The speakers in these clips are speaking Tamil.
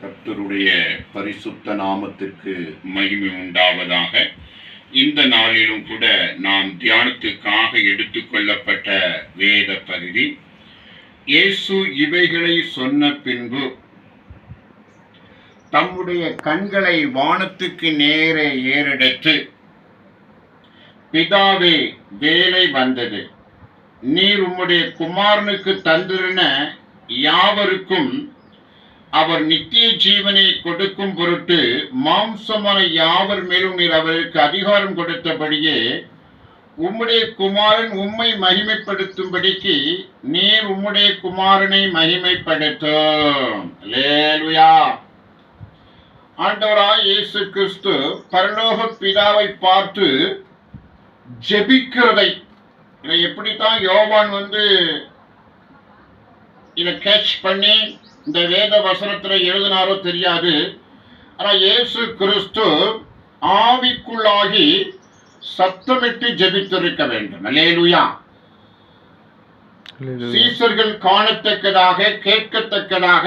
கர்த்தருடைய பரிசுத்த நாமத்திற்கு மகிமை உண்டாவதாக. இந்த நாளிலும் கூட நாம் தியானத்துக்காக எடுத்துக்கொள்ளப்பட்ட வேத பகுதி, இயேசு இவைகளை சொன்ன பின்பு தம்முடைய கண்களை வானத்துக்கு நேரே ஏறெடுத்து, பிதாவே, வேலை வந்தது, நீர் உம்முடைய குமாரனுக்கு தந்திருன யாவருக்கும் அவர் நித்திய ஜீவனை கொடுக்கும் பொருட்டு மாம்சமான யாவர் மேலும் நீர் அவருக்கு அதிகாரம் கொடுத்தபடியே உம்முடைய குமாரன் உம்மை மகிமைப்படுத்தும்படிக்கு நீர் உம்முடைய குமாரனை மகிமைப்படுத்தும். அல்லேலூயா. ஆண்டவராய் இயேசு கிறிஸ்து பரலோக பிதாவை பார்த்து ஜெபிக்கிறதை எப்படித்தான் யோவான் இதை கேட்ச் பண்ணி இந்த வேத வசனத்துல எழுதினாரோ தெரியாது. ஆனா இயேசு கிறிஸ்து ஆவிக்குள்ளாகி சத்தமிட்டு ஜெபித்திருக்க வேண்டும். அல்லேலூயா. சீசர்கள் காணத்தக்கதாக கேட்கத்தக்கதாக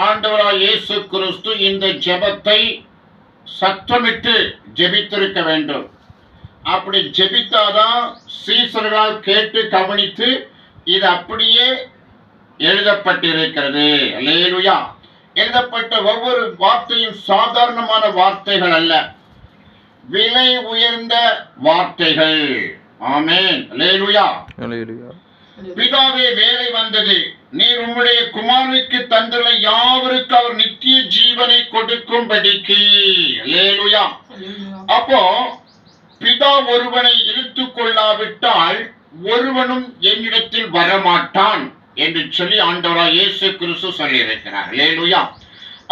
ஆண்டவராய் இயேசு கிறிஸ்து இந்த ஜெபத்தை சத்தமிட்டு ஜெபித்திருக்க வேண்டும். அப்படி ஜெபித்தாதான் சீசர்களால் கேட்டு கவனித்து இது அப்படியே எழுதப்பட்டிருக்கிறது. அல்லேலூயா. எழுதப்பட்ட ஒவ்வொரு வார்த்தையும் சாதாரணமான வார்த்தைகள் அல்ல, விலை உயர்ந்த வார்த்தைகள். ஆமென். அல்லேலூயா. பிதாவே, வேலை வந்தது, நீர் உம்முடைய குமாரனுக்கு தந்துள்ள யாவருக்கு அவர் நித்திய ஜீவனை கொடுக்கும்படிக்கு. அல்லேலூயா. அப்போ பிதா ஒருவனை இழுத்துக் கொள்ளாவிட்டால் ஒருவனும் என்னிடத்தில் வரமாட்டான் என்று சொல்லி ஆண்டவராய் இயேசு கிறிஸ்து சொல்லி இருக்கிறார். அல்லேலூயா.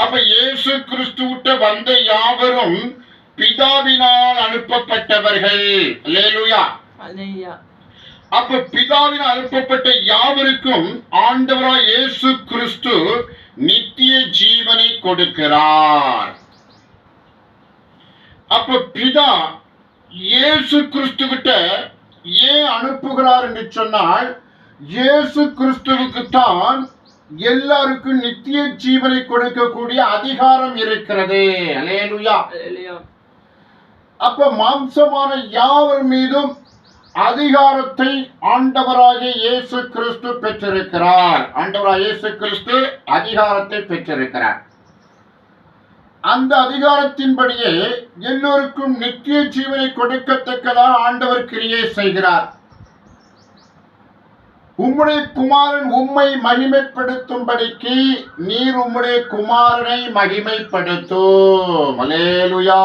அப்ப இயேசு கிறிஸ்துவிட்ட வந்த யாவரும் பிதாவினால் அனுப்பப்பட்டவர்கள். அல்லேலூயா. அப்ப பிதாவினால் அனுப்பப்பட்ட யாவருக்கும் ஆண்டவராய் இயேசு கிறிஸ்து நித்திய ஜீவனை கொடுக்கிறார். அப்ப பிதா இயேசு கிறிஸ்து கிட்ட ஏன் அனுப்புகிறார் என்று சொன்னால், இயேசு கிறிஸ்துவுக்கு தான் எல்லாருக்கும் நித்திய ஜீவனை கொடுக்கக்கூடிய அதிகாரம் இருக்கிறது. அல்லேலூயா. அப்ப மாம்சமான யாவர் மீதும் அதிகாரத்தை ஆண்டவராகிய இயேசு கிறிஸ்து பெற்றிருக்கிறார். ஆண்டவராகிய இயேசு கிறிஸ்து அதிகாரத்தை பெற்றிருக்கிறார். அந்த அதிகாரத்தின்படியே எல்லோருக்கும் நித்திய ஜீவனை கொடுக்கத்தக்கதாக ஆண்டவர் கிரியை செய்கிறார். உம்முடைய குமாரன் உம்மை மகிமைப்படுத்தும்படிக்கு நீர் உம்முடைய குமாரனை மகிமைப்படுத்தும். அல்லேலூயா.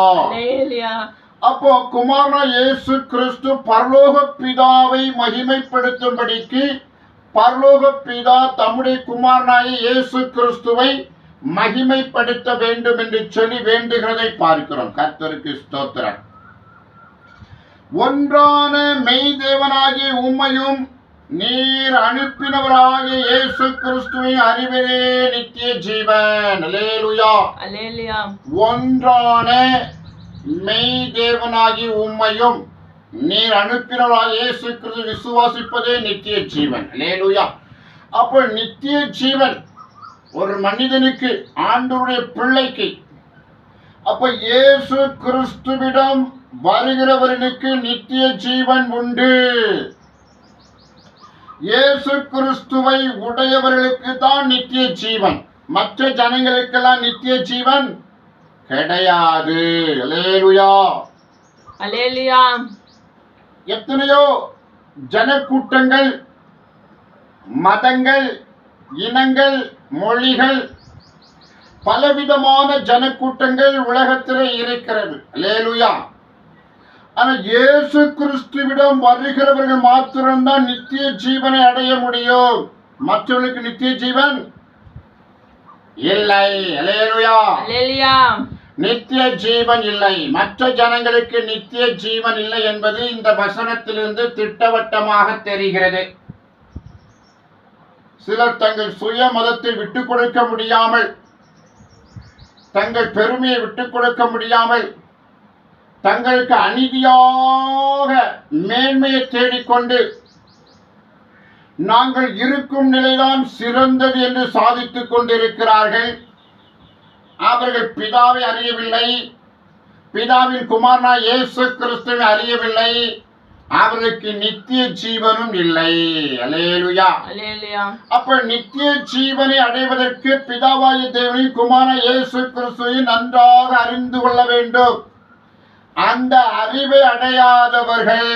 அப்போ குமாரன் இயேசு கிறிஸ்து பரலோக பிதாவை மகிமைப்படுத்தும்படிக்கு பரலோக பிதா தம்முடைய குமாரனாகிய இயேசு கிறிஸ்துவை மகிமைப்படுத்த வேண்டும் என்று சொல்லி வேண்டுகிறதை பார்க்கிறோம். கர்த்தருக்கு ஸ்தோத்திரம். ஒன்றான மெய் தேவனாகிய உம்மையும் நீர் அனுப்பினவராகிய இயேசு கிறிஸ்துவை அறிவதே நித்திய ஜீவன். அல்லேலூயா. அல்லேலூயா. ஒன்றான மெய் தேவனாகிய உம்மையும் நீர் அனுப்பினவராகிய இயேசு கிறிஸ்து விசுவாசிப்பதே நித்திய ஜீவன். அல்லேலூயா. அப்போ நித்திய ஜீவன் ஒரு மனிதனுக்கு, ஆண்டவருடைய பிள்ளைக்கு, அப்ப இயேசு கிறிஸ்துவிடம் வருகிறவர்களுக்கு நித்திய ஜீவன் உண்டு. இயேசு கிறிஸ்துவை உடையவர்களுக்கு தான் நித்திய ஜீவன். மற்ற ஜனங்களுக்கெல்லாம் நித்திய ஜீவன் கிடையாது. அல்லேலூயா. அல்லேலூயா. எத்தனையோ ஜனக்கூட்டங்கள், மதங்கள், இனங்கள், மொழிகள், பலவிதமான ஜனக்கூட்டங்கள் உலகத்திலே இருக்கிறது. அல்லேலூயா. ஆனா இயேசு கிறிஸ்துவிடம் வருகிறவர்கள் மாத்திரம்தான் நித்திய ஜீவனை அடைய முடியும். மற்றவர்களுக்கு நித்திய ஜீவன் இல்லை. அல்லேலூயா. அல்லேலூயா. நித்திய ஜீவன் இல்லை. மற்ற ஜனங்களுக்கு நித்திய ஜீவன் இல்லை என்பது இந்த வசனத்திலிருந்து திட்டவட்டமாக தெரிகிறது. சிலர் தங்கள் சுய மதத்தை விட்டுக் கொடுக்க முடியாமல், தங்கள் பெருமையை விட்டுக் கொடுக்க முடியாமல், தங்களுக்கு அநீதியாக மேன்மையை தேடிக்கொண்டு நாங்கள் இருக்கும் நிலைதான் சிறந்தது என்று சாதித்துக் கொண்டிருக்கிறார்கள். அவர்கள் பிதாவை அறியவில்லை, பிதாவின் குமாரனான இயேசு கிறிஸ்துவை அறியவில்லை, அவருக்கு நித்திய ஜீவனும் இல்லை. அல்லேலூயா. அப்ப நித்திய ஜீவனை அடைவதற்கு பிதாவாகிய தேவனின் குமாரனான இயேசு கிறிஸ்துவை நன்றாக அறிந்து கொள்ள வேண்டும். அந்த அறிவை அடையாதவர்கள்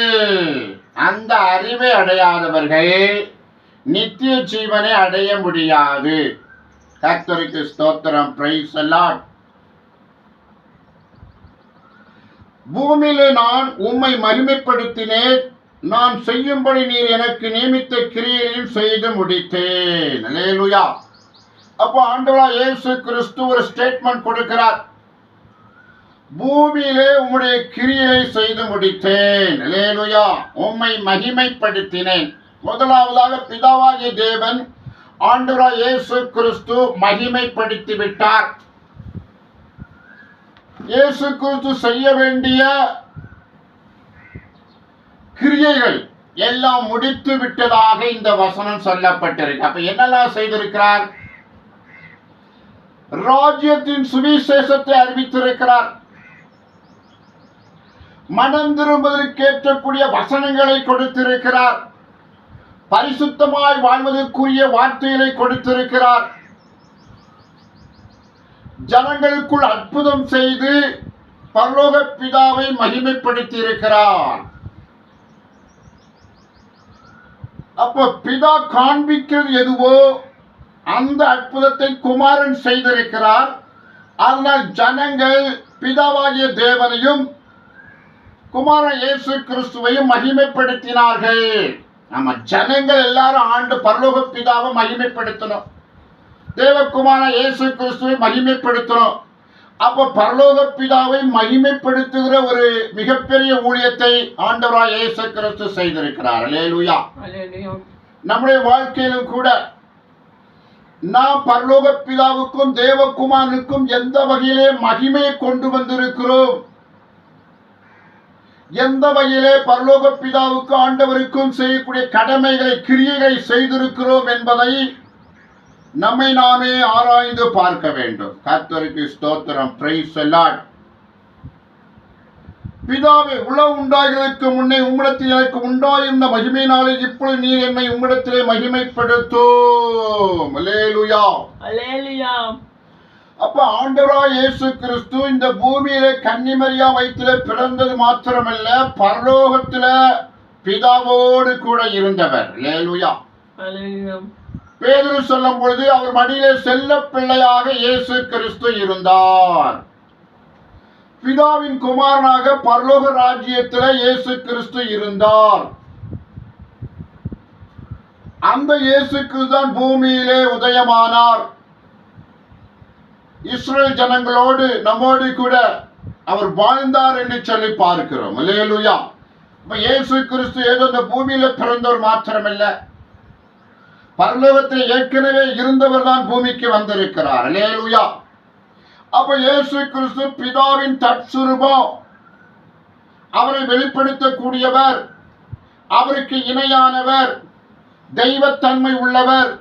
நித்திய ஜீவனை அடைய முடியாது. கர்த்தருக்கு ஸ்தோத்திரம். Price the Lord. பூமியிலே நான் உம்மை மகிமைப்படுத்தினேன், நான் செய்யும்படி நீர் எனக்கு நியமித்த கிரியையையும் செய்து முடித்தேன். அல்லேலூயா. அப்போ ஆண்டவராகிய இயேசு கிறிஸ்து ஒரு ஸ்டேட்மெண்ட் கொடுக்கிறார். பூமியிலே உம்முடைய கிரியையை செய்து முடித்தேன். அல்லேலூயா. உம்மை மகிமைப்படுத்தினேன். முதலாவதாக பிதாவாகிய தேவன் ஆண்டவராகிய இயேசு கிறிஸ்து மகிமைப்படுத்தி விட்டார். இயேசு கிறிஸ்து செய்ய வேண்டிய கிரியைகள் எல்லாம் முடித்து விட்டதாக இந்த வசனம் சொல்லப்பட்டிருக்கு. அப்ப என்னெல்லாம் செய்திருக்கிறார்? ராஜ்யத்தின் சுவிசேஷத்தை அறிவித்திருக்கிறார். மனம் திரும்புவதற்கு ஏற்றக்கூடிய வசனங்களை கொடுத்திருக்கிறார். பரிசுத்தமாய் வாழ்வதற்குரிய வார்த்தைகளை கொடுத்திருக்கிறார். ஜனங்களுக்குள் அற்புதம் செய்து பரலோக பிதாவை மகிமைப்படுத்தி இருக்கிறார். அப்ப பிதா காண்பிக்கிறது எதுவோ அந்த அற்புதத்தை குமாரன் செய்திருக்கிறார். அதனால் ஜனங்கள் பிதாவாகிய தேவனையும் குமாரன் இயேசு கிறிஸ்துவையும் மகிமைப்படுத்தினார்கள். நம்ம ஜனங்கள் எல்லாரும் ஆண்டு பரலோக பிதாவை மகிமைப்படுத்தணும், தேவகுமாரன் இயேசு கிறிஸ்துவை மகிமைப்படுத்தணும். அப்ப பரலோக பிதாவை மகிமைப்படுத்துகிற ஒரு மிகப்பெரிய ஊழியத்தை ஆண்டவராகிய இயேசு கிறிஸ்து செய்திருக்கிறார். அல்லேலூயா. நம்முடைய வாழ்க்கையிலும் கூட நாம் பரலோக பிதாவுக்கும் தேவகுமாரனுக்கும் எந்த வகையிலே மகிமையை கொண்டு வந்திருக்கிறோம், எந்த வகையிலே பரலோக பிதாவுக்கு ஆண்டவருக்கும் செய்யக்கூடிய கடமைகளை கிரியைகளை செய்திருக்கிறோம் என்பதை நம்மை நாமே ஆராய்ந்து பார்க்க வேண்டும். கர்த்தருக்கு ஸ்தோத்திரம். Price the Lord. பிதாவே, உலகம் உண்டாகிறதுக்கு முன்னே உம்மிடத்தில் எனக்கு உண்டாயிருந்த மகிமையினாலே இப்பொழுது நீர் என்னை உம்மிடத்திலே மகிமைப்படுத்தும். அல்லேலூயா. அல்லேலூயா. அப்ப ஆண்டவராகிய இயேசு கிறிஸ்து இந்த பூமியிலே கன்னிமரியா வயிற்றிலே பிறந்தது மாத்திரமல்ல, பரலோகத்தில பிதாவோடு கூட இருந்தவர். அல்லேலூயா. பேதுரு சொல்லும் பொழுது அவர் மடியிலே செல்ல பிள்ளையாக இயேசு கிறிஸ்து இருந்தார். பிதாவின் குமாரனாக பரலோக ராஜ்யத்தில் இயேசு கிறிஸ்து இருந்தார். அந்த இயேசு கிறிஸ்து தான் பூமியிலே உதயமானார். இஸ்ரேல் ஜனங்களோடு நம்மோடு கூட அவர் வாழ்ந்தார் என்று சொல்லி பார்க்கிறோம். அல்லேலூயா. இயேசு கிறிஸ்து ஏதோ இந்த பூமியில பிறந்தவர் மாத்திரமல்ல, பரலோகத்தில் ஏற்கனவே இருந்தவர் தான் பூமிக்கு வந்திருக்கிறார். அல்லேலூயா. அப்ப இயேசு கிறிஸ்து பிதாவின் தற்சுரூபம், அவரை வெளிப்படுத்தக்கூடியவர், அவருக்கு இணையானவர், தெய்வத்தன்மை உள்ளவர்,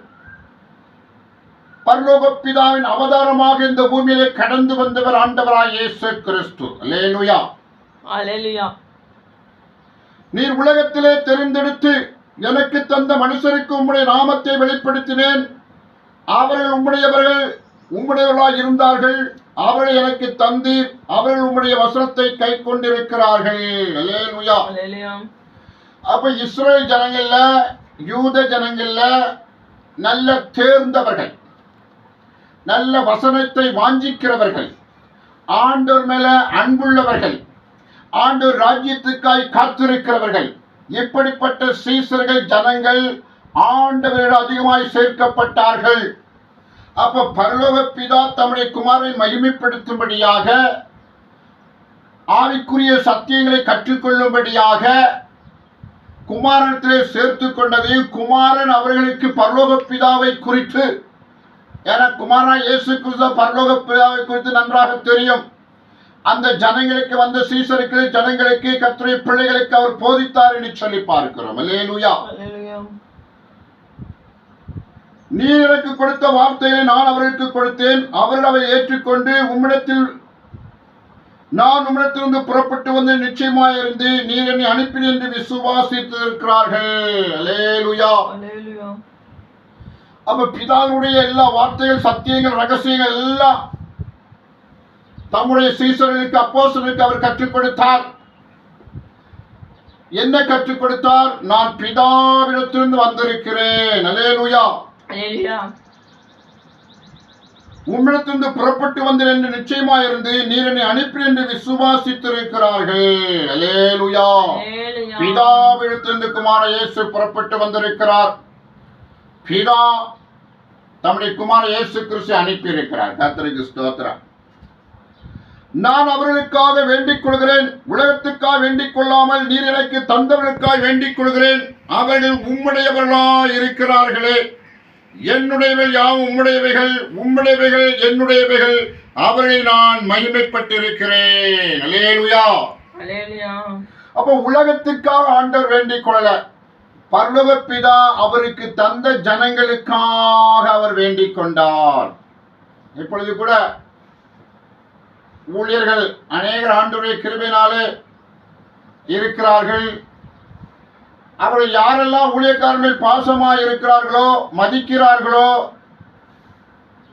பரலோக பிதாவின் அவதாரமாக இந்த பூமியிலே கடந்து வந்தவர் ஆண்டவராகிய இயேசு கிறிஸ்து. அல்லேலூயா. அல்லேலூயா. நீர் உலகத்திலே தெரிந்தெடுத்து எனக்கு தந்த மனுஷருக்கு உம்முடைய நாமத்தை வெளிப்படுத்தினேன், அவர்கள் உம்முடையவர்களாய் இருந்தார்கள், அவர்களை எனக்கு தந்தீர், அவர்கள் உம்முடைய வசனத்தை கை கொண்டிருக்கிறார்கள். அல்லேலூயா. அப்ப இஸ்ரேல் ஜனங்கள்ல, யூத ஜனங்கள்ல நல்ல தேர்ந்தவர்கள், நல்ல வசனத்தை வாஞ்சிக்கிறவர்கள், ஆண்டவர் மேல அன்புள்ளவர்கள், ஆண்டவர் ராஜ்யத்துக்காய் காத்திருக்கிறவர்கள், இப்படிப்பட்ட சீசர்கள் ஜனங்கள் ஆண்டவரிடம் அதிகமாய் சேர்க்கப்பட்டார்கள். அப்ப பரலோக பிதா தம்முடைய குமாரனை மகிமைப்படுத்தும்படியாக, ஆவிக்குரிய சத்தியங்களை கற்றுக்கொள்ளும்படியாக குமாரனத்திலே சேர்த்து கொண்டதையும், குமாரன் அவர்களுக்கு பரலோக பிதாவை குறித்து, ஏன்னா குமாரன் இயேசு கிறிஸ்து பரலோக பிதாவை குறித்து நன்றாக தெரியும். அந்த ஜனங்களுக்கு, வந்த சீசருக்கு, ஜனங்களுக்கு, கர்த்தருடைய பிள்ளைகளுக்கு அவர் போதித்தார் என்று சொல்லி பார்க்கிறோம். அல்லேலூயா. நீர் எனக்கு கொடுத்த வார்த்தையை நான் அவர்களுக்கு கொடுத்தேன், அவர்கள் அதை ஏற்றுக்கொண்டு நான் உம்மிடத்திலிருந்து புறப்பட்டு வந்து நிச்சயமாயிருந்து நீர் என்னை அனுப்பினீர் என்று விசுவாசித்திருக்கிறார்கள். அல்லேலூயா. அப்ப பிதாவுடைய எல்லா வார்த்தைகள், சத்தியங்கள், ரகசியங்கள் எல்லாம் தம்முடைய சீசர்களுக்கு, அப்போஸ்தலர்களுக்கு அவர் கற்றுக் கொடுத்தார். என்ன கற்றுக் கொடுத்தார்? நான் பிதாவிடத்திலிருந்து வந்திருக்கிறேன். அல்லேலூயா. உம்மிடத்திலிருந்து புறப்பட்டு வந்தேன் என்று நிச்சயமாயிருந்து நீர் என்னை அனுப்பினீர் என்று விசுவாசித்திருக்கிறார்கள். அல்லேலூயா. பிதாவிடத்திலிருந்து குமார இயேசு புறப்பட்டு வந்திருக்கிறார். பிதா தம்முடைய குமார இயேசு கிறிஸ்து அனுப்பி இருக்கிறார். கர்த்தருக்கு ஸ்தோத்திரம். நான் அவர்களுக்காக வேண்டிக் கொள்கிறேன், உலகத்துக்காக வேண்டிக் கொள்ளாமல் நீர் எனக்கு தந்தவர்களுக்காக வேண்டிக் கொள்கிறேன். அவர்கள் உம்முடையவர்களாய் இருக்கிறார்களே. என்னுடையவைகள் யாவும் உம்முடையவைகள், உம்முடையவைகள் என்னுடையவைகள். அவர்களை நான் மகிமைப்பட்டிருக்கிறேன். அல்லேலூயா. அப்ப உலகத்துக்காக ஆண்டவர் வேண்டிக் கொள்ளல, பரலோக பிதா அவருக்கு தந்த ஜனங்களுக்காக அவர் வேண்டிக் கொண்டார். இப்பொழுது கூட ஊழியர்கள் அநேகர் ஆண்டவருடைய கிருபையினாலே இருக்கிறார்கள். அவர்கள் யாரெல்லாம் ஊழியக்காரர்கள் பாசமாக இருக்கிறார்களோ, மதிக்கிறார்களோ,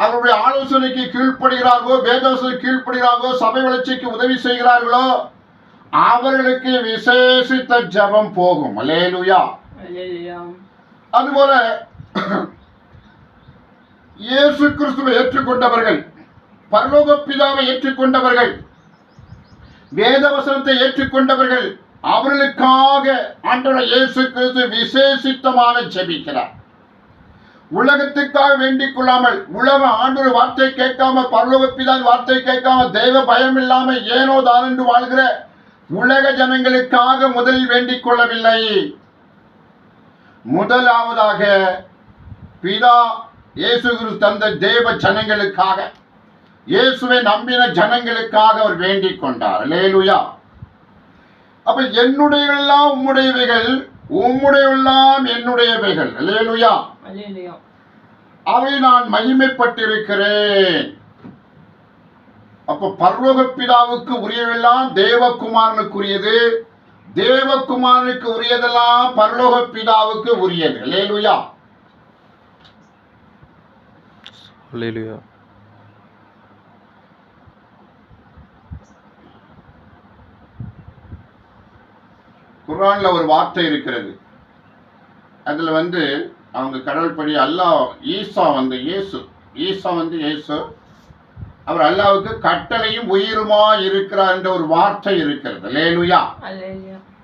அவருடைய ஆலோசனைக்கு கீழ்ப்படுகிறார்களோ, வேதவசனைக்கு கீழ்ப்படுகிறார்களோ, சபை வளர்ச்சிக்கு உதவி செய்கிறார்களோ, அவர்களுக்கு விசேஷித்த ஜெபம் போகும். அல்லேலூயா. அதுபோல இயேசு கிறிஸ்துவை ஏற்றுக்கொண்டவர்கள், பரலோக பிதாவை ஏற்றுக்கொண்டவர்கள், வேதவசனத்தை ஏற்றுக்கொண்டவர்கள், அவர்களுக்காக ஆண்டவர் இயேசு கிறிஸ்து விசேஷித்தமாக ஜெபிக்கிறார். உலகத்துக்காக வேண்டிக் கொள்ளாமல், உலக ஆண்டவர் வார்த்தை கேட்காம, பரலோக பிதாவின் வார்த்தை கேட்காம, தெய்வ பயம் இல்லாமல் ஏனோ தான் என்று வாழ்கிற உலக ஜனங்களுக்காக முதலில் வேண்டிக் கொள்ளவில்லை. முதலாவதாக பிதா இயேசு கிறிஸ்து தந்த தேவ ஜனங்களுக்காக, இயேசுவை நம்பின ஜனங்களுக்காக அவர் வேண்டிக் கொண்டார். அல்லேலூயா. அப்ப என்னுடையெல்லாம் உம்முடையவைகள், உம்முடையெல்லாம் என்னுடையவைகள். அல்லேலூயா. அவை நான் மகிமைப்பட்டிருக்கிறேன். அப்ப பரலோக பிதாவுக்கு உரியவெல்லாம் தேவகுமாரனுக்குரியது, தேவகுமாரனுக்கு உரியதெல்லாம் பரலோக பிதாவுக்கு உரியது. அல்லேலூயா. அல்லேலூயா. குர்ஆன்ல ஒரு வார்த்தை இருக்கிறது. அதுல அவங்க கடவுள்படி அல்லாஹ் ஈசா இயேசு அவர் அல்லாஹ்வுக்கு கட்டளையும் உயிருமா இருக்கிறார் என்ற ஒரு வார்த்தை இருக்கிறது. அல்லேலூயா.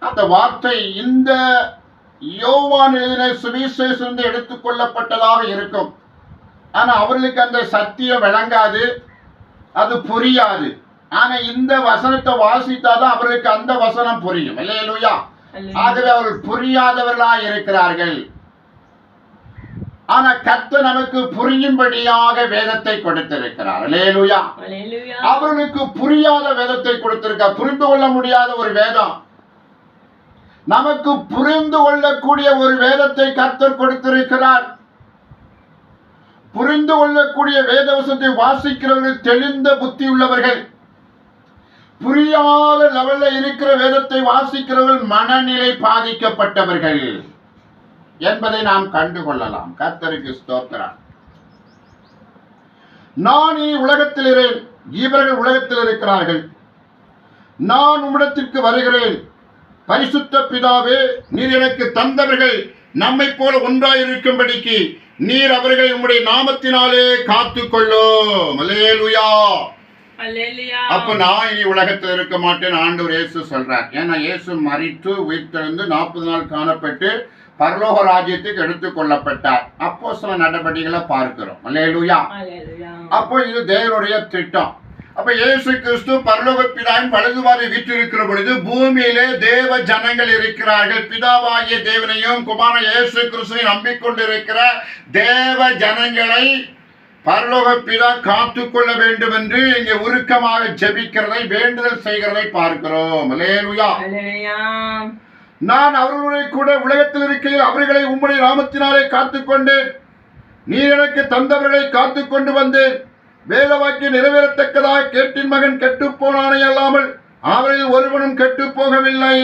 அந்த வார்த்தை இந்த யோவான் எழுதின சுவிசேஷத்திலிருந்து எடுத்துக்கொள்ளப்பட்டதாக இருக்கும். ஆனா அவர்களுக்கு அந்த சத்தியம் விளங்காது, அது புரியாது. ஆனா இந்த வசனத்தை வாசித்தாதான் அவர்களுக்கு அந்த வசனம் புரியும். அல்லேலூயா. ஆகவே அவர்கள் புரியாதவர்களாய் இருக்கிறார்கள். ஆனா கர்த்தர் நமக்கு புரியும்படியாக வேதத்தை கொடுத்திருக்கிறார். அல்லேலூயா. அவர்களுக்கு புரியாத வேதத்தை கொடுத்திருக்கிறார். புரிந்து கொள்ள முடியாத ஒரு வேதம், நமக்கு புரிந்து கொள்ளக்கூடிய ஒரு வேதத்தை கர்த்தர் கொடுத்திருக்கிறார். புரிந்து கொள்ளக்கூடிய வேதவசத்தை வாசிக்கிறவர்கள் தெளிந்த புத்தி உள்ளவர்கள். புரியாத லெவல்ல இருக்கிற வேதத்தை வாசிக்கிறவர்கள் மனநிலை பாதிக்கப்பட்டவர்கள் என்பதை நாம் கண்டுகொள்ளலாம். கர்த்தருக்கு ஸ்தோத்திரம். நான் உலகத்தில் இருக்கிறேன், இவர்கள் உலகத்தில் இருக்கிறார்கள். நான் உம்மிடத்திற்கு வருகிறேன். பரிசுத்த பிதாவே, நீர் எனக்கு தந்தவர்கள் நம்மை போல ஒன்றாயிருக்கும்படிக்கு நீர் அவர்களை உம்முடைய நாமத்தினாலே காத்துக்கொள்ளும். அல்லேலூயா. அப்ப நான் இனி உலகத்தில் இருக்க மாட்டேன் ஆண்டவர் இயேசு சொல்றார். ஏன்னா இயேசு மரித்து உயிர்த்தெழுந்து 40 நாள் காணப்பட்டு பரலோக ராஜ்யத்துக்கு எடுத்துக் கொள்ளப்பட்டார். அப்போஸ்தல நடவடிக்கைகளை பார்க்கிறோம். அல்லேலூயா. அப்போ இது தேவனுடைய திட்டம். அப்ப இயேசு கிறிஸ்து பரலோக பிதாவின் வலதுவாரி வீற்றிருக்கிற பொழுது பூமியிலே தேவ ஜனங்கள் இருக்கிறார்கள். பிதாவாகிய தேவனையும் குமார இயேசு கிறிஸ்துவை நம்பிக்கொண்டிருக்கிற தேவ ஜனங்களை பரலோக பிதா காத்துக்கொள்ள வேண்டும் என்று இங்கே உருக்கமாக ஜெபிக்கிறதை, வேண்டுதல் செய்கிறதை பார்க்கிறோம். அல்லேலூயா. நான் அவர்களுடைய கூட உலகத்தில் இருக்கையில் அவர்களை உம்முடைய நாமத்தினாலே காத்துக்கொண்டேன். நீர் எனக்கு தந்தவர்களை காத்து கொண்டு வந்தேன். வேதவாக்கியம் நிறைவேறத்தக்கதாக கேட்டின் மகன் கெட்டுப் போனானே அல்லாமல் அவரில் ஒருவனும் கெட்டுப் போகவில்லை.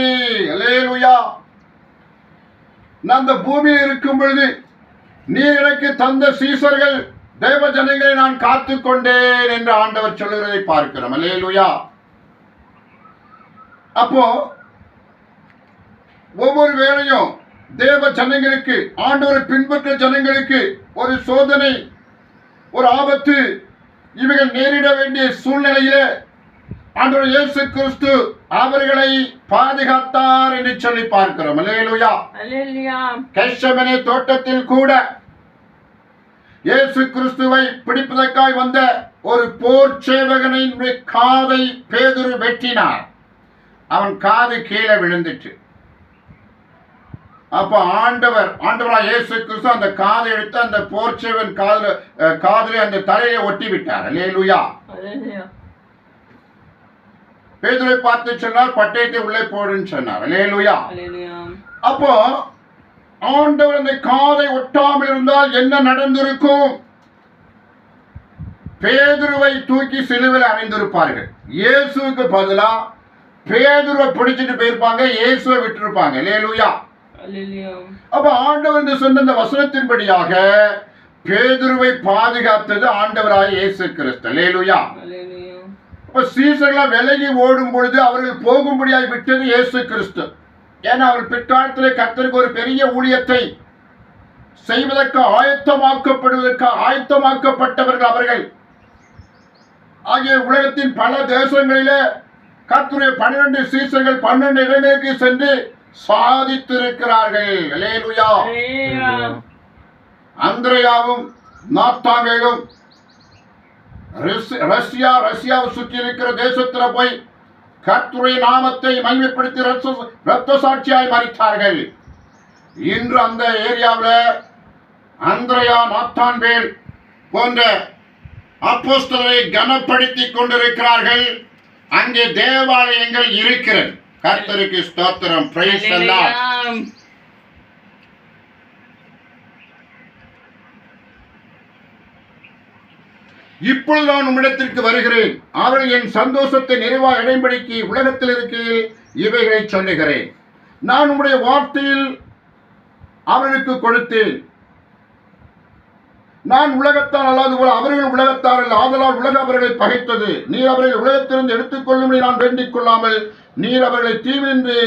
அல்லேலூயா. நான் அந்த பூமியில் இருக்கும் பொழுது நீர் எனக்கு தந்த சீசர்கள் தேவ ஜனங்களை நான் காத்து கொண்டேன் என்று ஆண்டவர் சொல்லுகிறதை பார்க்கிறோம். அல்லேலூயா. அப்போ ஒவ்வொரு வேளையும் தேவ ஜனங்களுக்கு, ஆண்டவரை பின்பற்ற ஜனங்களுக்கு ஒரு சோதனை, ஒரு ஆபத்து இவைகள் நேரிட வேண்டிய சூழ்நிலையில ஆண்டவர் இயேசு கிறிஸ்து அவர்களை பாதுகாத்தார் என்று சொல்லி பார்க்கிறோம். அல்லேலூயா. கெத்செமனே தோட்டத்தில் கூட இயேசு கிறிஸ்துவை பிடிப்பதற்காய் வந்த ஒரு போர் சேவகனின் காதை பேதுரு வெட்டினார். அவன் காது கீழே விழுந்துச்சு. அப்ப ஆண்டவராய் இயேசு கிறிஸ்து அந்த காதை எடுத்து அந்த போர் சேவகன் காதிலே அந்த தலையை ஒட்டி விட்டார். அல்லேலூயா. பேதுரை பார்த்து சொன்னார், பட்டயத்தை உள்ளே போடுன்னு சொன்னார். அல்லேலூயா. அப்போ ஆண்டவர் அந்த காதை ஒட்டாமல் இருந்தால் என்ன நடந்திருக்கும்? பேதுருவை தூக்கி சிலுவையில் அறைந்திருப்பார்கள். இயேசுவுக்கு பதிலா பேதுருவை பிடிச்சிட்டு போயிருப்பாங்க, இயேசுவை விட்டிருப்பாங்க. அல்லேலூயா. அப்ப ஆண்டவர் சொன்ன இந்த வசனத்தின்படியாக பேதுருவை பாதுகாத்தது ஆண்டவராய் இயேசு கிறிஸ்து. அல்லேலூயா. அப்ப சீசர்களா விலகி ஓடும் பொழுது அவர்கள் போகும்படியாய் விட்டது இயேசு கிறிஸ்து. ஏன்னா அவர் பிற்காலத்திலே கர்த்தருக்கு ஒரு பெரிய ஊழியத்தை செய்வதற்கு ஆயத்தமாக்கப்பட்டவர்கள் அவர்கள். ஆகிய உலகத்தின் பல தேசங்களிலே கர்த்தருடைய 12 சீசர்கள் 12 இடங்களுக்கு சென்று சாதித்திருக்கிறார்கள். அல்லேலூயா. அந்திரேயாவும் நாத்தாவேலும் ரஷ்யாவை சுற்றி இருக்கிற தேசத்துல போய் கர்த்தருடைய நாமத்தை மகிமைப்படுத்தி இரத்த சாட்சியாய் மரித்தார்கள். இன்று அந்த ஏரியாவில் அந்திரேயா, நாத்தான்வேல் போன்ற அப்போஸ்தலரை கனப்படுத்திக் கொண்டிருக்கிறார்கள். அங்கே தேவாலயங்கள் இருக்கிறது. கர்த்தருக்கு ஸ்தோத்திரம். Price the Lord. இப்பொழுது நான் உம்மிடத்திற்கு வருகிறேன். அவர்கள் என் சந்தோஷத்தை நிறைவாக அடையும்படிக்கு உலகத்தில் இருக்கையில் இவைகளை சொல்லுகிறேன். நான் உம்முடைய வார்த்தையில் அவர்களுக்கு கொடுத்தேன். நான் உலகத்தார் அல்லாது போல அவர்கள் உலகத்தார் அல்ல. ஆதலால் உலகம் அவர்களை பகைத்தது. நீர் அவர்களை உலகத்திலிருந்து எடுத்துக்கொள்ளும்படி நான் வேண்டிக் கொள்ளாமல் நீர் அவர்களை தீவின்றி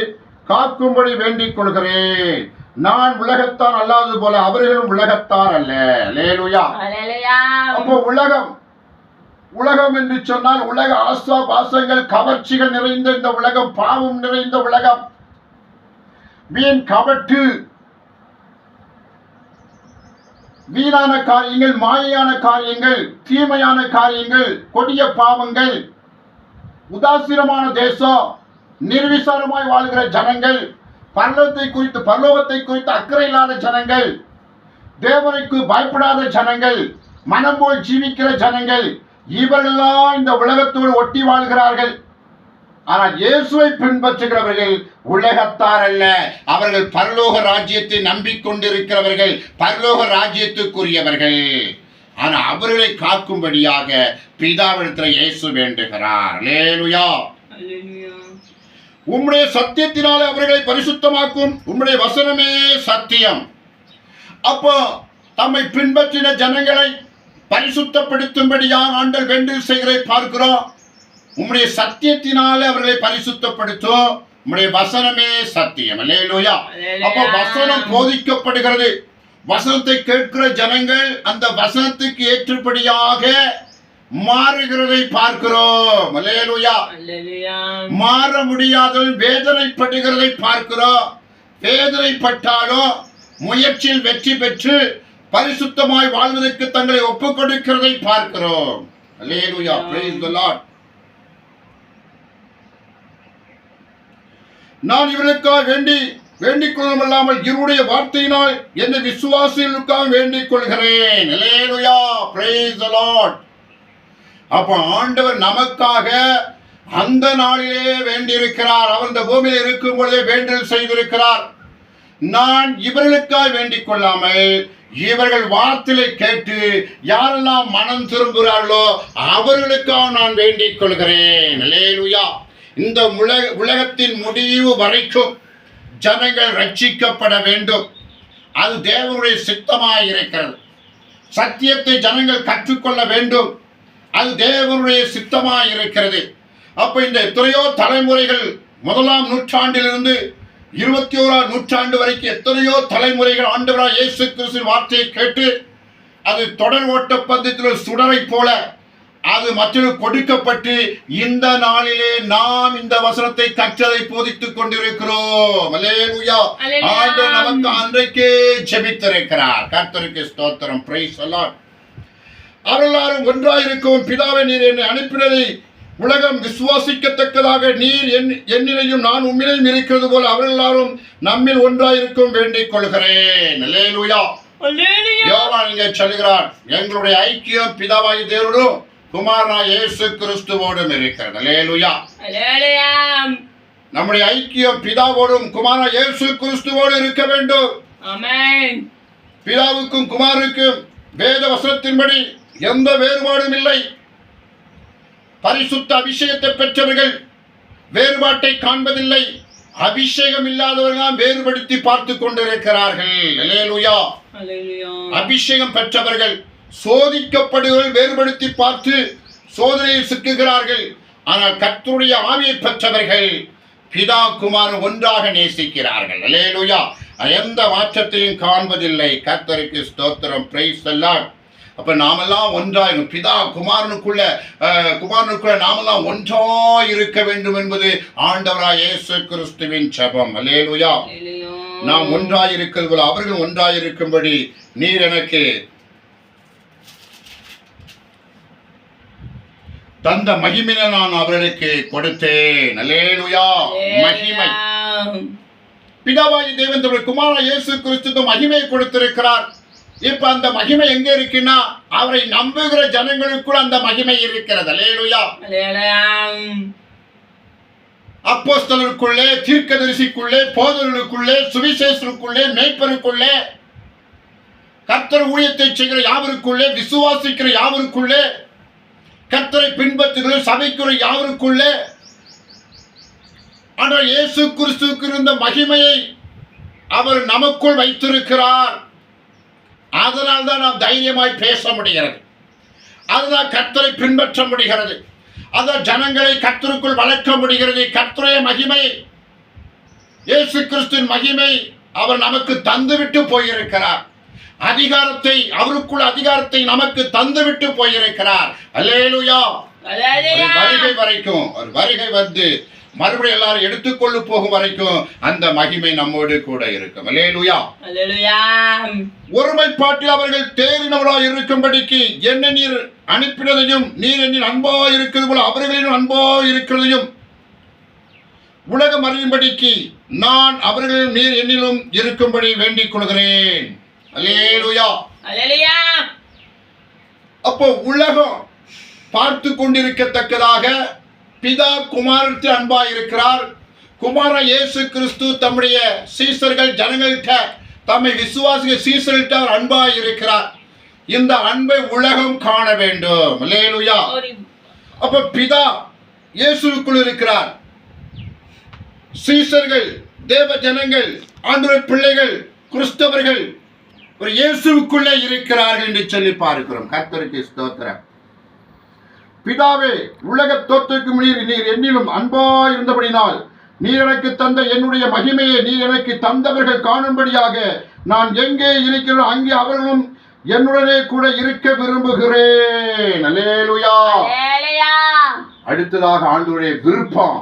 காக்கும்படி வேண்டிக் கொள்கிறேன். நான் உலகத்தார் அல்லாது போல அவர்களும் உலகத்தார் அல்ல. அல்லேலூயா. அப்போ உலகம் என்று சொன்னால் உலக ஆசாபாசங்கள், கவர்ச்சிகள் நிறைந்த இந்த உலகம், பாவம் நிறைந்த உலகம், வீண் கபட்டு, வீணான காரியங்கள், மாயையான காரியங்கள், தீமையான காரியங்கள், கொடிய பாவங்கள், உதாசீனமான தேசம், நிர்விசாரமாய் வாழ்கிற ஜனங்கள், பரலோகத்தை குறித்து அக்கறை இல்லாத ஜனங்கள், தேவனுக்கு பயப்படாத ஜனங்கள், மனம் போல் ஜீவிக்கிற ஜனங்கள், இவர்களெல்லாம் இந்த உலகத்தோடு ஒட்டி வாழ்கிறார்கள். ஆனால் இயேசுவை பின்பற்றுகிறவர்கள் உலகத்தார் அல்ல. அவர்கள் பரலோக ராஜ்யத்தை நம்பிக்கொண்டிருக்கிறவர்கள், பரலோக ராஜ்யத்துக்குரியவர்கள். ஆனால் அவர்களை காக்கும்படியாக பிதாவிடத்தில் இயேசு வேண்டுகிறார். அல்லேலூயா. உம்முடைய சத்தியத்தினாலே அவர்களை பரிசுத்தமாக்கும். உம்முடைய வசனமே சத்தியம். அப்போ தம்மை பின்பற்றின ஜனங்களை பரிசுத்தப்படுத்தும்படியாக ஆண்டவர் வேண்டுதல் செய்கிறதை பார்க்கிறோம். உம்முடைய சத்தியத்தினாலே அவர்களை பரிசுத்தப்படுத்தும். உம்முடைய வசனமே சத்தியம். அல்லேலூயா. அப்போ வசனம் போதிக்கப்படுகிறது. வசனத்தை கேட்கிற ஜனங்கள் அந்த வசனத்துக்கு ஏற்றபடியாக மாறுகிறதை பார்க்கிறோம். அல்லேலூயா. மாற முடியாதவர்கள் வேதனைப்படுகிறதை பார்க்கிறோம். வேதனைப்பட்டாலும் முயற்சியில் வெற்றி பெற்று பரிசுத்தமாய் வாழ்வதற்கு தங்களை ஒப்புக் கொடுக்கிறதை பார்க்கிறோம். அல்லேலூயா. Praise the Lord. நான் இவர்களுக்காக வேண்டிக் கொள்ளாமல் இவருடைய வார்த்தையினால் என்னை விசுவாசிகளுக்காக வேண்டிக் கொள்கிறேன். அல்லேலூயா. Praise the Lord. அப்ப ஆண்டவர் நமக்காக அந்த நாளிலே வேண்டியிருக்கிறார். அவர் இந்த பூமியில் இருக்கும் பொழுதே வேண்டுதல் செய்திருக்கிறார். நான் இவர்களுக்காக வேண்டிக் கொள்ளாமல் இவர்கள் வார்த்தையை கேட்டு யாரெல்லாம் மனம் திரும்புகிறார்களோ அவர்களுக்காக நான் வேண்டிக் கொள்கிறேன். அல்லேலூயா. இந்த உலகத்தின் முடிவு வரைக்கும் ஜனங்கள் ரட்சிக்கப்பட வேண்டும். அது தேவனுடைய சித்தமாக இருக்கிறது. சத்தியத்தை ஜனங்கள் கற்றுக்கொள்ள வேண்டும். அது தேவனுடைய சித்தமாக இருக்கிறது. அப்ப இந்த எத்தனையோ தலைமுறைகள், 1ஆம் நூற்றாண்டிலிருந்து 21ஆம் நூற்றாண்டு வரைக்கும் எத்தனையோ தலைமுறைகள் ஆண்டவராய் இயேசு கிறிஸ்துவின் வார்த்தையை கேட்டு அது தொடர் ஓட்டப்பந்தயத்தில் சுடரை போல அது மற்றவர்களுக்கு கொடுக்கப்பட்டு இந்த நாளிலே நாம் இந்த வசனத்தை கற்றதை போதித்துக் கொண்டிருக்கிறோம். அல்லேலூயா. ஆண்டவர் நமக்கு அன்றைக்கே ஜெபித்திருக்கிறார். கர்த்தருக்கு ஸ்தோத்திரம். Price the Lord. அவரெல்லாரும் ஒன்றாயிருக்கும் பிதாவே, நீர் என்னை அனுப்பினதை உலகம் விசுவாசிக்கத்தக்கதாக நீர் என்னிலையும் நான் உம்மிலையும் இருக்கிறது போல அவரெல்லாரும் நம்மில் ஒன்றாயிருக்கும் வேண்டிக் கொள்கிறேன். அல்லேலூயா. யோவான் இங்கே சொல்கிறார், எங்களுடைய ஐக்கியம் பிதாவாகி தேவனோடும் குமாரனாகிய இயேசு கிறிஸ்துவோடும் இருக்கிறது. அல்லேலூயா. நம்முடைய ஐக்கியம் பிதாவோடும் குமாரனாகிய இயேசு கிறிஸ்துவோடு இருக்க வேண்டும். ஆமென். பிதாவுக்கும் குமாரனுக்கும் வேத வசனத்தின்படி எந்த வேறுபாடும் இல்லை. பரிசுத்த அபிஷேகத்தை பெற்றவர்கள் வேறுபாட்டை காண்பதில்லை. அபிஷேகம் இல்லாதவர்கள் வேறுபடுத்தி பார்த்து கொண்டிருக்கிறார்கள். அல்லேலூயா. அபிஷேகம் பெற்றவர்கள் சோதிக்கப்படுவர்கள் வேறுபடுத்தி பார்த்து சோதனையில் சிக்குகிறார்கள். ஆனால் கர்த்தருடைய ஆவியை பெற்றவர்கள் பிதா குமாரன் ஒன்றாக நேசிக்கிறார்கள். அல்லேலூயா. எந்த மாற்றத்தையும் காண்பதில்லை. கர்த்தருக்கு ஸ்தோத்திரம். Price the Lord. அப்ப நாமெல்லாம் ஒன்றாய் பிதா குமாரனுக்குள்ள நாமெல்லாம் ஒன்றாய் இருக்க வேண்டும் என்பது ஆண்டவராய் இயேசு கிறிஸ்துவின் ஜெபம். அல்லேலூயா. நாம் ஒன்றாய் இருக்கிறது போல அவர்கள் ஒன்றாய் இருக்கும்படி நீர் எனக்கு தந்த மகிமையை நான் அவர்களுக்கு கொடுத்தேன். அல்லேலூயா. மகிமை. பிதாவாகி தேவன் தம்முடைய குமாரன் இயேசு கிறிஸ்துவுக்கு மகிமையை கொடுத்திருக்கிறார். இப்ப அந்த மகிமை எங்க இருக்குன்னா அவரை நம்புகிற ஜனங்களுக்குள் அந்த மகிமை இருக்கிறது. அல்லேலூயா. அப்போஸ்தலருக்குள்ளே, தீர்க்கதரிசிக்குள்ளே, போதகர்களுக்குள்ளே, சுவிசேஷருக்குள்ளே, மேய்ப்பருக்குள்ளே, கர்த்தர் ஊழியத்தை செய்கிற யாவருக்குள்ளே, விசுவாசிக்கிற யாவருக்குள்ளே, கர்த்தரை பின்பற்றுகிற சபைக்குற யாவருக்குள்ளே ஆனால் இயேசு கிறிஸ்துவுக்கு இருந்த மகிமையை அவர் நமக்குள் வைத்திருக்கிறார். அதனால் தான் நாம் தைரியமாய் பேச முடிகிறது. அதுதான் கர்த்தரை பின்பற்ற முடிகிறது. அதான் ஜனங்களை கர்த்தருக்குள் வளர்க்க முடிகிறது. கர்த்தருடைய மகிமை, இயேசு கிறிஸ்துவின் மகிமை அவர் நமக்கு தந்துவிட்டு போயிருக்கிறார். அதிகாரத்தை, அவருக்குள் அதிகாரத்தை நமக்கு தந்துவிட்டு போயிருக்கிறார். அல்லேலூயா. வருகை வரைக்கும், ஒரு வருகை வந்து மறுபடியும் எல்லாரும் எடுத்துக்கொண்டு போகும் வரைக்கும் அந்த மகிமை நம்மோடு கூட இருக்கும். அல்லேலூயா. ஒருமைப்பாட்டில் அவர்கள் தேறினவராய் இருக்கும்படிக்கு என்னை நீர் அனுப்பினதையும் நீர் என்னில் அன்பாய் இருக்கிறது போல அவர்களின் அன்பாய் இருக்கிறதையும் உலகம் அறியும்படிக்கு நான் அவர்களின் நீர் என்னிலும் இருக்கும்படி வேண்டிக் கொள்கிறேன். அல்லேலூயா. அப்போ உலகம் பார்த்து கொண்டிருக்கத்தக்கதாக பிதா குமாரத்தில் அன்பாய் இருக்கிறார். குமாரன் இயேசு கிறிஸ்து தம்முடைய சீசர்கள் ஜனங்கள்கிட்ட, தம்மை விசுவாசிக்க சீசர்கள்ட்ட அவர் அன்பாய் இருக்கிறார். இந்த அன்பை உலகம் காண வேண்டும். அல்லேலூயா. அப்ப பிதா இயேசுவுக்குள் இருக்கிறார். சீசர்கள், தேவ ஜனங்கள், ஆண்டவர் பிள்ளைகள், கிறிஸ்தவர்கள் ஒரு இயேசுவுக்குள்ளே இருக்கிறார்கள் என்று சொல்லி பார்க்கிறோம். கர்த்தருக்கு ஸ்தோத்திரம். பிதாவே, உலக தோற்றத்துக்கு நீர் என்னிலும் அன்பாய் இருந்தபடினால் நீர் எனக்கு தந்த என்னுடைய மகிமையை நீர் எனக்கு தந்தவர்கள் காணும்படியாக நான் எங்கே இருக்கிறேன் அங்கே அவர்களும் என்னுடனே கூட இருக்க விரும்புகிறேன். அல்லேலூயா. அடுத்ததாக ஆண்டவருடைய விருப்பம்.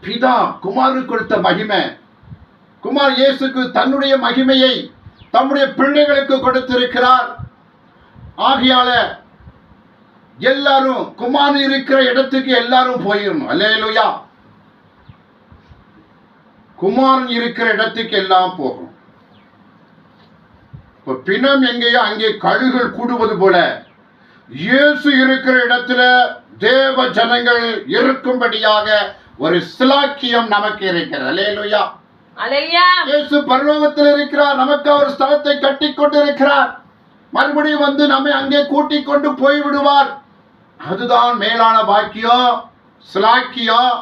பிதா குமாரனுக்கு கொடுத்த மகிமை, குமார் இயேசுக்கு தன்னுடைய மகிமையை தம்முடைய பிள்ளைகளுக்கு கொடுத்திருக்கிறார். ஆகையால எல்லாரும் குமாரன் இருக்கிற இடத்துக்கு எல்லாரும் போயிடணும். அல்லேலூயா. குமாரன் இருக்கிற இடத்துக்கு எல்லாம் போகணும். பிணம் எங்கேயோ அங்கே கழுகுகள் கூடுவது போல இயேசு இருக்கிற இடத்துல தேவ ஜனங்கள் இருக்கும்படியாக ஒரு சிலாக்கியம் நமக்கு இருக்கிறது. அல்லேலூயா. அல்லேலூயா. இயேசு பரலோகத்தில் இருக்கிறார். நமக்கு அவர் ஸ்தலத்தை கட்டி கொண்டிருக்கிறார். மறுபடியும் வந்து நம்மை அங்கே கூட்டிக் கொண்டு போய் விடுவார். அதுதான் மேலான பாக்கியம், சிலாக்கியம்.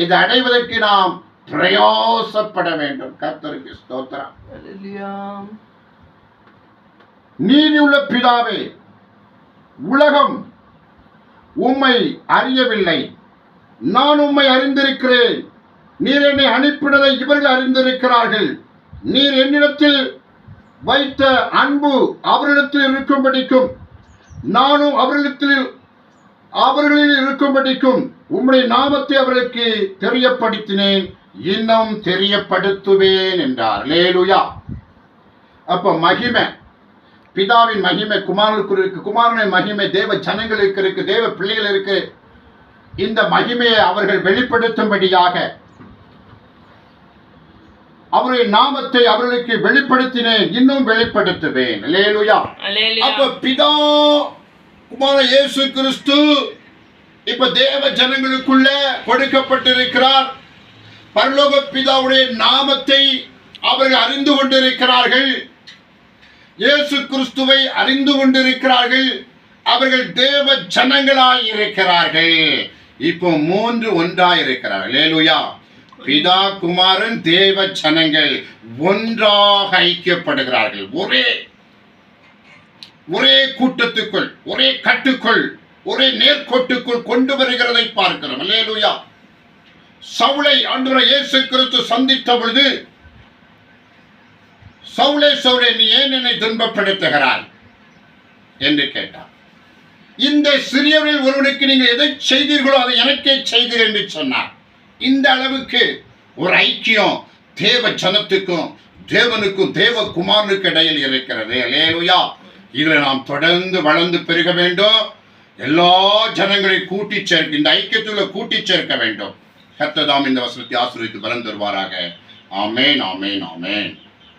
இதை அடைவதற்கு நாம் பிரயாசப்பட வேண்டும். கர்த்தருக்கு ஸ்தோத்திரம். அல்லேலூயா. நீதியுள்ள பிதாவே, உலகம் உம்மை அறியவில்லை, நான் உம்மை அறிந்திருக்கிறேன். நீர் என்னை அனுப்பினதை இவர்கள் அறிந்திருக்கிறார்கள். நீர் என்னிடத்தில் வைத்த அன்பு அவர்களிடத்தில் இருக்கும்படிக்கும் நானும் அவர்களில் இருக்கும்படிக்கும் உம்முடைய நாமத்தை அவர்களுக்கு தெரியப்படுத்தினேன், இன்னும் தெரியப்படுத்துவேன் என்றார். அல்லேலூயா. அப்ப மகிமை, பிதாவின் மகிமை குமாரனுக்கு இருக்கு, குமாரனின் மகிமை தேவ ஜனங்களுக்கு இருக்கு, தேவ பிள்ளைகள் இருக்கு. இந்த மகிமையை அவர்கள் வெளிப்படுத்தும்படியாக அவருடைய நாமத்தை அவர்களுக்கு வெளிப்படுத்தினேன், இன்னும் வெளிப்படுத்துவேன். அல்லேலூயா. அப்ப பிதா குமார இயேசு கிறிஸ்து இப்ப தேவ ஜனங்களுக்குள்ள கொடுக்கப்பட்டிருக்கிறார். பரலோக பிதாவுடைய நாமத்தை அவர்கள் அறிந்து கொண்டிருக்கிறார்கள். இயேசு கிறிஸ்துவை அறிந்து கொண்டிருக்கிறார்கள். அவர்கள் தேவ ஜனங்களாய் இருக்கிறார்கள். இப்போ 3 ஒன்றாய் இருக்கிறார்கள். அல்லேலூயா. பிதா குமாரன் தேவ ஜனங்கள் ஒன்றாக ஐக்கியப்படுகிறார்கள். ஒரே கூட்டத்துக்குள், ஒரே கட்டுக்குள், ஒரே நேர்கோட்டுக்குள் கொண்டு வருகிறதை பார்க்கிறோம். அல்லேலூயா. சவுலை ஆண்டவராகிய இயேசு கிறிஸ்து சந்தித்த பொழுது, சவுலே சவுலே நீ ஏன் என்னை துன்பப்படுத்துகிறாய் என்று கேட்டார். இந்த சிறியவரில் ஒருவனுக்கு நீங்கள் எதை செய்தீர்களோ அதை எனக்கே செய்தீர் என்று சொன்னார். இந்த அளவுக்கு ஒரு ஐக்கியம் தேவ ஜனத்துக்கும் தேவனுக்கும் தேவ குமாரனுக்கு இடையில் இருக்கிறது. அல்லேலூயா. இதில் நாம் தொடர்ந்து வளர்ந்து பெருக வேண்டும். எல்லா ஜனங்களையும் கூட்டி சேர்க்க, இந்த ஐக்கியத்துள்ள கூட்டி சேர்க்க வேண்டும். கர்த்தர் தாம் இந்த வசனத்தை ஆசீர்வதித்து பலன் தருவாராக. ஆமென், ஆமென், ஆமென்.